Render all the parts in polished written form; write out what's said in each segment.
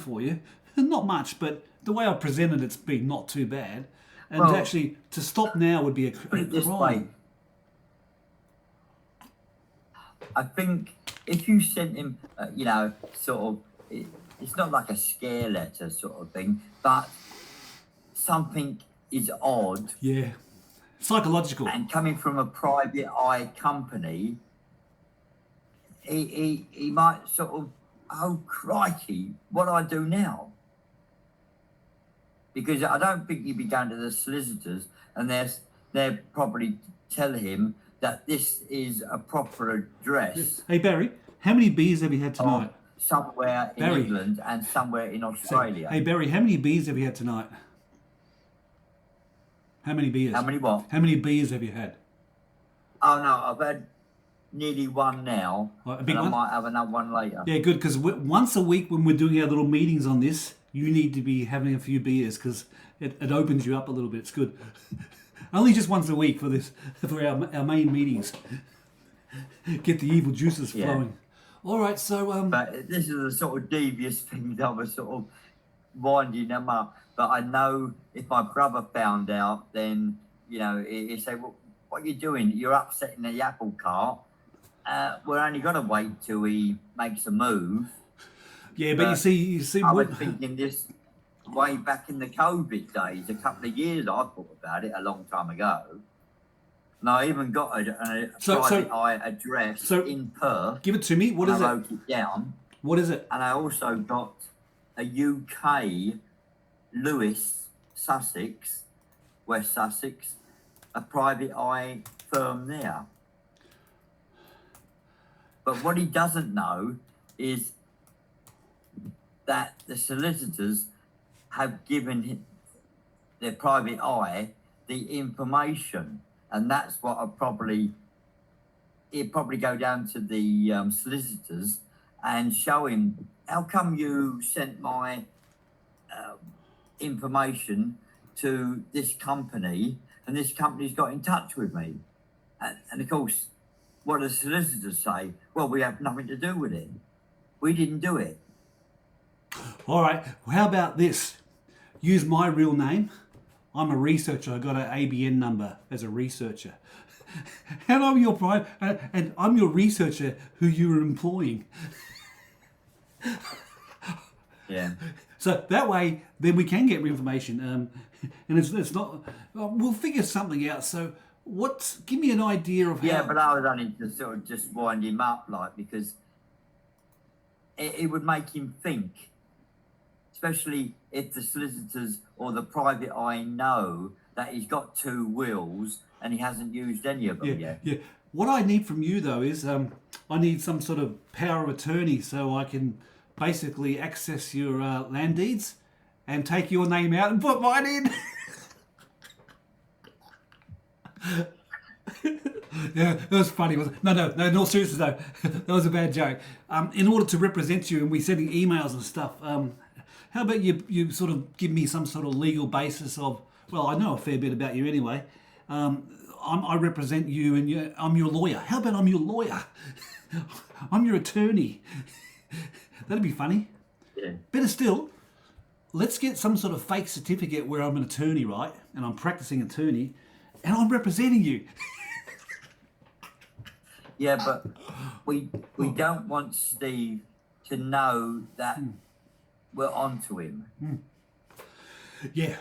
for you. Not much, but the way I presented it's been not too bad. And Well, actually, to stop now would be a put it this way. crime. I think if you sent him, sort of, it's not like a scare letter sort of thing, but something is odd. Yeah. Psychological. And coming from a private eye company, he might sort of, oh crikey, what do I do now? Because I don't think he'd be going to the solicitors and they're probably tell him that this is a proper address. Hey Barry, how many beers have you had tonight? Somewhere in Barry. England and somewhere in Australia. Hey Barry, how many beers have you had tonight? How many beers? How many what? How many beers have you had? Oh no, I've had nearly one now. What, a big and one? I might have another one later. Yeah, good, because once a week when we're doing our little meetings on this, you need to be having a few beers because it opens you up a little bit. It's good. Only just once a week for our main meetings. Get the evil juices flowing. All right, so But this is a sort of devious thing that I was sort of winding them up. But I know if my brother found out, then he'd say, "Well, what are you doing? You're upsetting the apple cart. We're only going to wait till he makes a move." yeah, but you see, I was thinking this way back in the COVID days, a couple of years. I thought about it a long time ago. And I even got a private eye address in Perth. Give it to me. What is it? I wrote it down. What is it? And I also got a UK, Lewis, Sussex, West Sussex, a private eye firm there. But what he doesn't know is that the solicitors have given their private eye the information. And that's what it'd probably go down to the solicitors and show him, how come you sent my information to this company and this company's got in touch with me? And of course, what the solicitors say, well, we have nothing to do with it. We didn't do it. All right, well, how about this? Use my real name. I'm a researcher. I got an ABN number as a researcher, and I'm your and I'm your researcher who you were employing. Yeah. So that way, then we can get information, and it's not. We'll figure something out. So, give me an idea of how. Yeah, but I was only to sort of just wind him up, because it would make him think. Especially if the solicitors or the private eye know that he's got 2 wills and he hasn't used any of them yet. Yeah. What I need from you though is I need some sort of power of attorney so I can basically access your land deeds and take your name out and put mine in. Yeah, that was funny, wasn't it? No, seriously though, that was a bad joke. In order to represent you, and we're sending emails and stuff, how about you sort of give me some sort of legal basis of, well, I know a fair bit about you anyway. I represent you and I'm your lawyer. How about I'm your lawyer? I'm your attorney. That'd be funny. Yeah. Better still, let's get some sort of fake certificate where I'm an attorney, right? And I'm practicing attorney and I'm representing you. Yeah, but we don't want Steve to know that we're onto him. Yeah.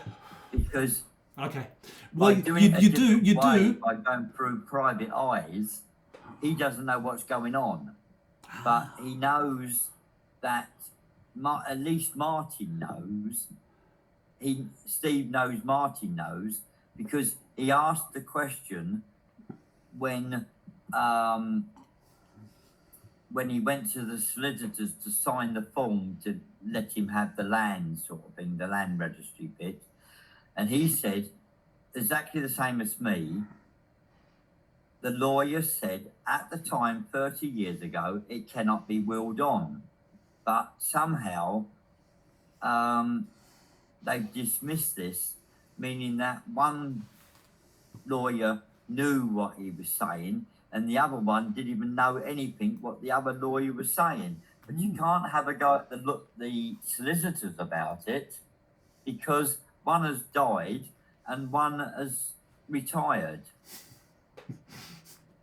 Because okay. Well, you do. By going through private eyes, he doesn't know what's going on, but he knows that. At least Martin knows. Steve knows Martin knows because he asked the question when he went to the solicitors to sign the form to let him have the land sort of thing, the land registry bit. And he said, exactly the same as me, the lawyer said at the time, 30 years ago, it cannot be willed on. But somehow they've dismissed this, meaning that one lawyer knew what he was saying and the other one didn't even know anything what the other lawyer was saying. but you can't have a go at the solicitors about it because one has died and one has retired.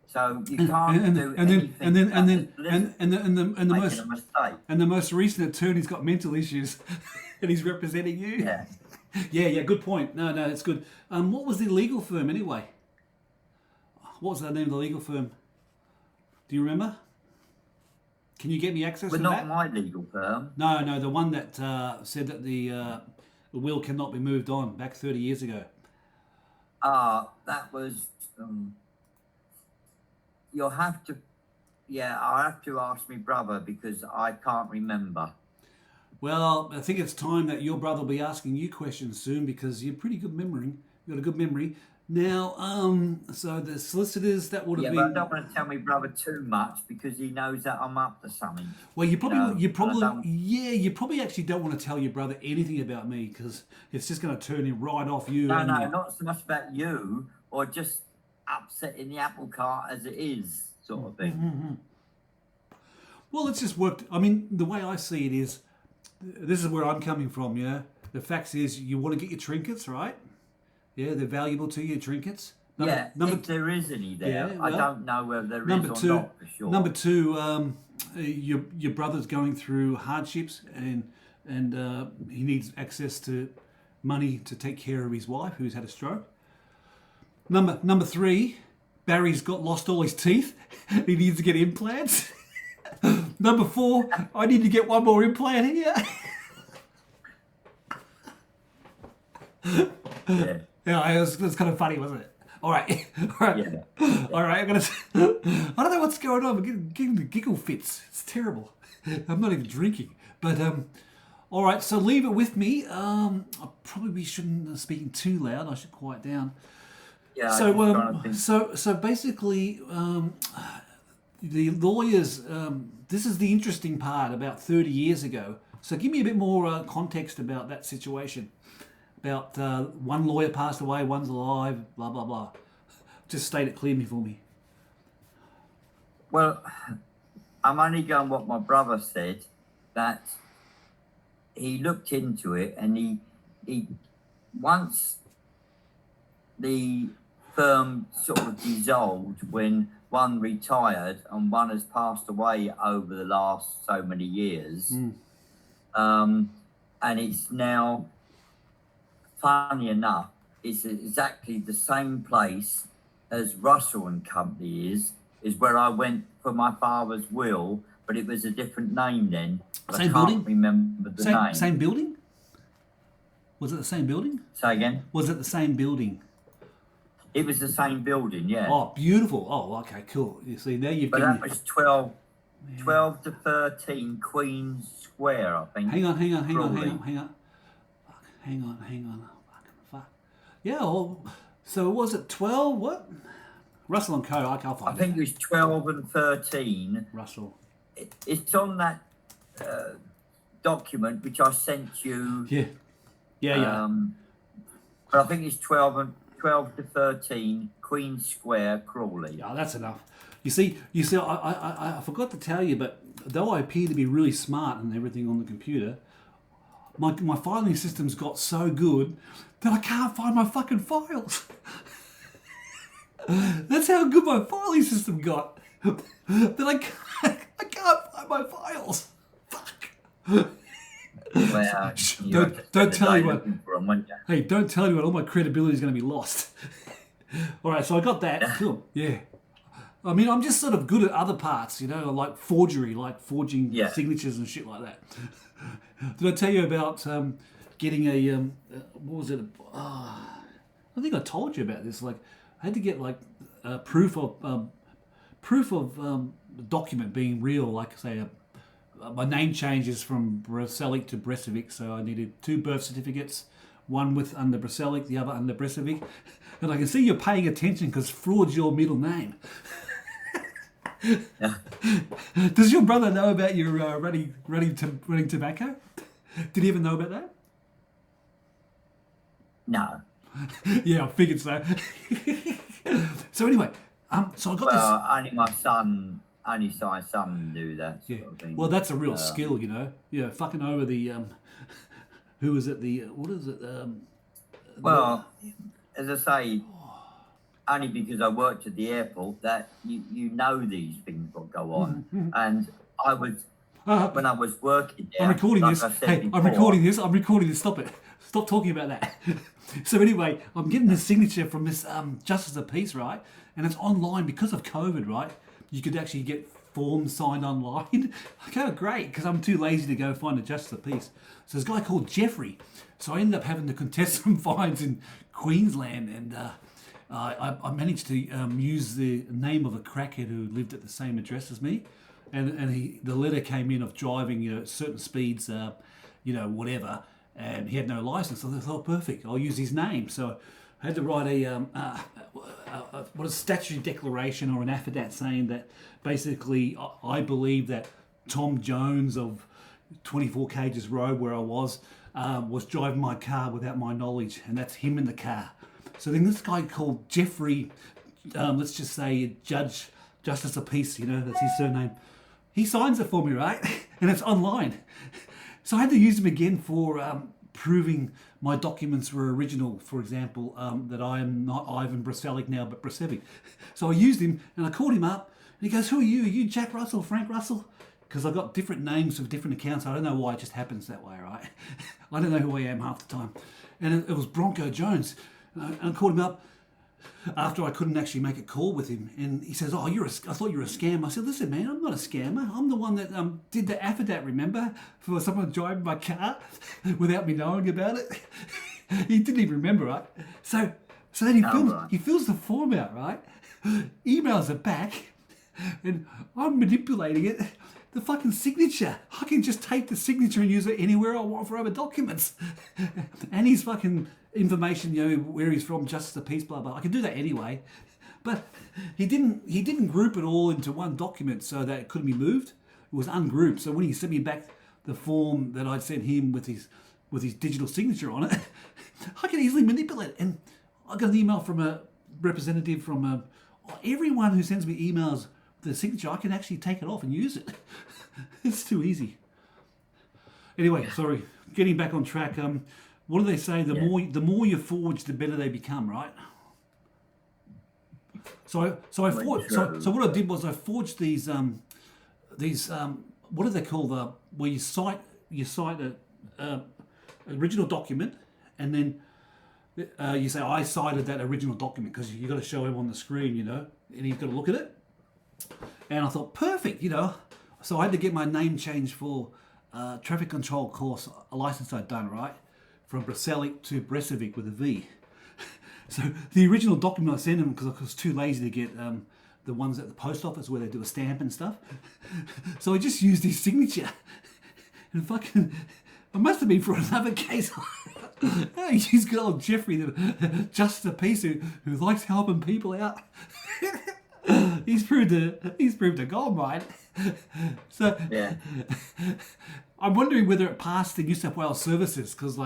So you can't do anything. And the most recent attorney's got mental issues, and he's representing you. Yeah. Yeah. Good point. No, it's good. What was the legal firm anyway? What was the name of the legal firm? Do you remember? Can you get me access to that? Not my legal firm. No, the one that said that the will cannot be moved on back 30 years ago. That was. You'll have to. Yeah, I'll have to ask my brother because I can't remember. Well, I think it's time that your brother will be asking you questions soon because you're pretty good memory. You've got a good memory. Now, so the solicitors, that would have been... Yeah, but I don't want to tell my brother too much because he knows that I'm up to something. Well, you probably actually don't want to tell your brother anything about me because it's just going to turn him right off you. No, not so much about you or just upsetting the apple cart as it is, sort of thing. Mm-hmm. Well, it's just worked. I mean, the way I see it is, this is where I'm coming from, you know. The fact is, you want to get your trinkets, right? Yeah, they're valuable to you, trinkets. If there is any there. Yeah, well, I don't know whether there is or not for sure. Number two, your brother's going through hardships and he needs access to money to take care of his wife who's had a stroke. Number three, Barry's lost all his teeth. He needs to get implants. Number four, I need to get one more implant here. Yeah. Yeah, it was kind of funny, wasn't it? All right. Yeah. All right. I don't know what's going on. I'm getting the giggle fits. It's terrible. I'm not even drinking. But all right. So leave it with me. I probably shouldn't be speaking too loud. I should quiet down. Yeah. So basically, the lawyers. This is the interesting part. About 30 years ago. So give me a bit more context about that situation. About one lawyer passed away, one's alive, blah, blah, blah. Just state it clearly for me. Well, I'm only going what my brother said, that he looked into it and he once the firm sort of dissolved when one retired and one has passed away over the last so many years. And it's now... Funny enough, it's exactly the same place as Russell and Company is where I went for my father's will, but it was a different name then. Same I building? can't remember the name. Same building? Was it the same building? Say again? Was it the same building? It was the same building, yeah. Oh, beautiful. Oh, okay, cool. You see, now you've... But that was 12 to 13 Queen's Square, I think. Hang on. Fuck. Yeah, well, so was it 12? What? Russell and Co. I can't find it. I think it was 12 and 13. Russell. It's on that document which I sent you. Yeah. But I think it's 12 to 13 Queen Square, Crawley. Yeah, that's enough. You see, I forgot to tell you, but though I appear to be really smart and everything on the computer, my filing system's got so good that I can't find my fucking files. That's how good my filing system got. That I can't find my files. Fuck. Well, don't tell anyone. Hey, don't tell anyone. All my credibility is going to be lost. All right, so I got that. Cool. Yeah. I mean, I'm just sort of good at other parts, you know, like forgery, like forging signatures and shit like that. Did I tell you about getting a what was it? I think I told you about this. Like, I had to get like proof of the document being real. Like, say, my name changes from Brasilic to Bresovic, so I needed 2 birth certificates, one with under Brasilic, the other under Bresovic. And I can see you're paying attention because fraud's your middle name. Yeah. Does your brother know about your running tobacco? Did he even know about that? No. Yeah, I figured so. So anyway, so I got this. Only my son only some do that Yeah. sort of thing. Well, that's a real skill, you know. Yeah, fucking over the who is it? The what is it? Well, as I say, only because I worked at the airport that you know these things will go on, and I was when I was working there. I'm recording like this. I said Hey, before, I'm recording this. I'm recording this. Stop it. Stop talking about that. So anyway, I'm getting the signature from this Justice of Peace, right? And it's online because of COVID, right? You could actually get forms signed online. Okay, great, because I'm too lazy to go find a Justice of Peace. So there's a guy called Jeffrey. So I ended up having to contest some fines in Queensland, and I managed to use the name of a crackhead who lived at the same address as me, and the letter came in of driving certain speeds, whatever, and he had no license. So I thought, perfect, I'll use his name. So I had to write a statutory declaration or an affidavit saying that basically I believe that Tom Jones of 24 Cages Road, where I was driving my car without my knowledge, and that's him in the car. So then this guy called Jeffrey, let's just say Justice of Peace, that's his surname. He signs it for me, right? And it's online. So I had to use him again for proving my documents were original. For example, that I am not Ivan Braselic now, but Brasevic. So I used him, and I called him up, and he goes, "Who are you? Are you Jack Russell, Frank Russell?" Because I've got different names for different accounts. I don't know why, it just happens that way, right? I don't know who I am half the time. And it was Bronco Jones. And I called him up after I couldn't actually make a call with him. And he says, "Oh, I thought you were a scammer." I said, "Listen, man, I'm not a scammer. I'm the one that did the affidavit, remember? For someone driving my car without me knowing about it." He didn't even remember, right? So then he fills the form out, right? Emails it back, and I'm manipulating it. The fucking signature. I can just take the signature and use it anywhere I want for other documents. And his fucking information, where he's from, Justice of Peace, blah blah. I can do that anyway. But he didn't group it all into one document so that it couldn't be moved. It was ungrouped. So when he sent me back the form that I'd sent him with his digital signature on it, I can easily manipulate it. And I got an email from a representative from everyone who sends me emails with the signature. I can actually take it off and use it. It's too easy. Anyway, sorry. Getting back on track. What do they say? The more you forge, the better they become, right? So I forged. So what I did was I forged these what do they call where you cite a original document, and then you say I cited that original document because you got to show him on the screen, and he's got to look at it. And I thought, perfect, So I had to get my name changed for traffic control course, a license I'd done, right? From Braselic to Bresevic with a V. So the original document I sent him, because I was too lazy to get the ones at the post office where they do a stamp and stuff. So I just used his signature. And fucking, it must have been for another case. He's good old Jeffrey, just a piece who likes helping people out. He's proved a gold mine. So Yeah. I'm wondering whether it passed the New South Wales services, because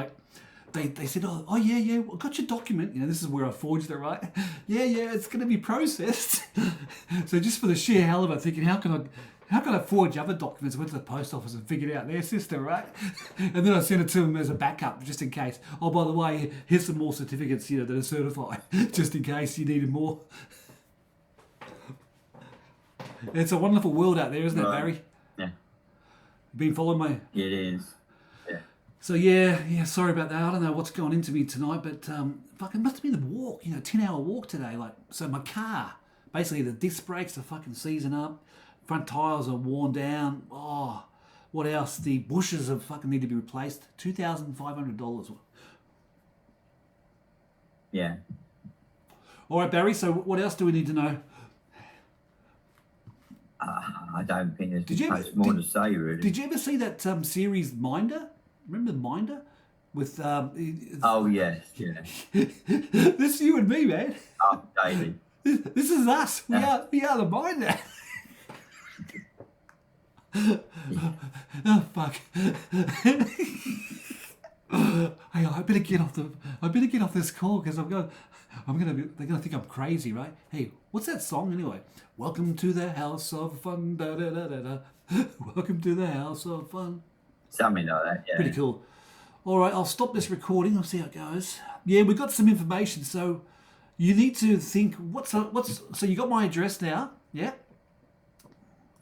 they said, oh yeah, well, got your document. This is where I forged it, right? Yeah, it's going to be processed. So just for the sheer hell of it, thinking, how can I forge other documents? I went to the post office and figured out their system, right? And then I sent it to them as a backup, just in case. Oh, by the way, here's some more certificates, that are certified, just in case you needed more. It's a wonderful world out there, isn't it, Barry? Yeah. You've been following my... It is. Yeah. So yeah, sorry about that. I don't know what's going into me tonight, but fucking must have been the walk, 10-hour walk today. So my car, basically the disc brakes are fucking seizing up, front tyres are worn down. Oh, what else? The bushes have fucking need to be replaced. $2,500. Yeah. All right, Barry. So what else do we need to know? I don't think there's much more to say, really. Did you ever see that series Minder? Remember Minder? With oh yes, yeah. This is you and me, man. Oh, daily. This is us. We are the Minder. Oh fuck. Hang on, I better get off I better get off this call because they're gonna think I'm crazy, right? Hey, what's that song anyway? Welcome to the house of fun. Da, da, da, da, da. Welcome to the house of fun. Something like that, yeah. Pretty cool. All right, I'll stop this recording. I'll see how it goes. Yeah, we got some information. So you need to think. So you got my address now? Yeah.